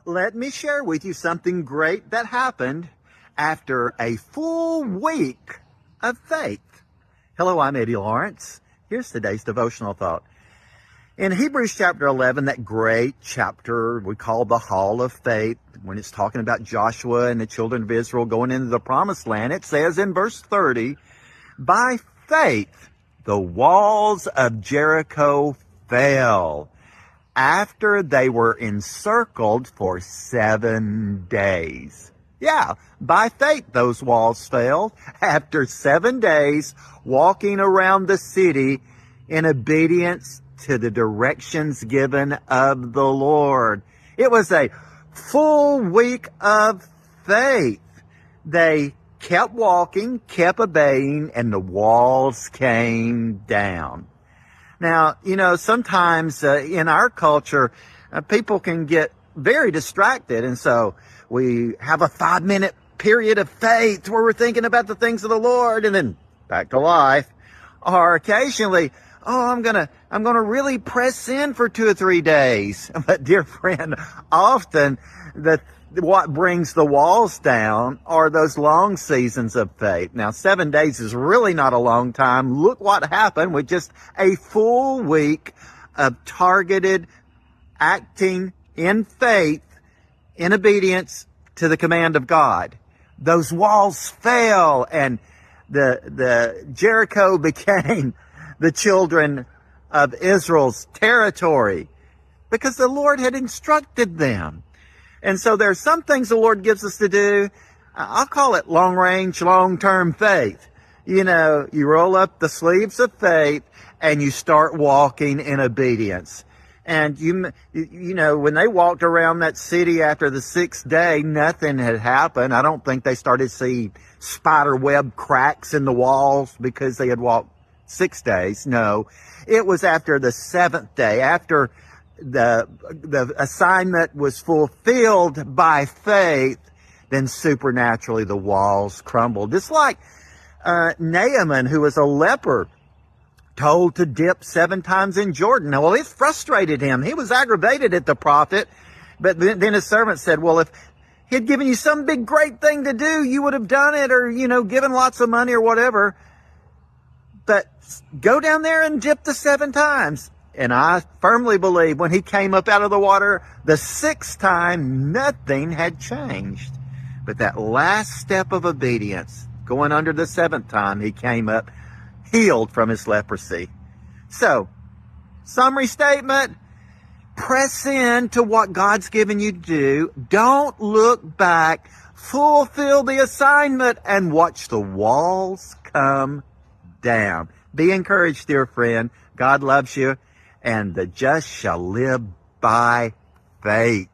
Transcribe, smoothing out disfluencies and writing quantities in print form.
Let me share with you something great that happened after a full week of faith. Hello, I'm Eddie Lawrence. Here's today's devotional thought. In Hebrews chapter 11, that great chapter we call the Hall of Faith, when it's talking about Joshua and the children of Israel going into the promised land, it says in verse 30, by faith, the walls of Jericho fell after they were encircled for 7 days. Yeah, by faith those walls fell after 7 days walking around the city in obedience to the directions given of the Lord. It was a full week of faith. They kept walking, kept obeying, and the walls came down. Now, sometimes in our culture, people can get very distracted. And so we have a 5-minute period of faith where we're thinking about the things of the Lord and then back to life. Or occasionally, I'm going to really press in for 2 or 3 days. But dear friend, often what brings the walls down are those long seasons of faith. Now, 7 days is really not a long time. Look what happened with just a full week of targeted acting in faith, in obedience to the command of God. Those walls fell and the Jericho became the children of Israel's territory because the Lord had instructed them. And so there's some things the Lord gives us to do. I'll call it long-range, long-term faith. You roll up the sleeves of faith and you start walking in obedience. And when they walked around that city after the 6th day, nothing had happened. I don't think they started seeing spider web cracks in the walls because they had walked 6 days. No, it was after the 7th day, after the assignment was fulfilled by faith, then supernaturally the walls crumbled. Just like Naaman, who was a leper, told to dip 7 times in Jordan. Now, well, it frustrated him. He was aggravated at the prophet. But then his servant said, well, if he had given you some big great thing to do, you would have done it, or, given lots of money or whatever. But go down there and dip the 7 times. And I firmly believe when he came up out of the water the 6th time, nothing had changed. But that last step of obedience, going under the 7th time, he came up healed from his leprosy. So, summary statement, press in to what God's given you to do. Don't look back. Fulfill the assignment and watch the walls come down. Be encouraged, dear friend. God loves you. And the just shall live by faith.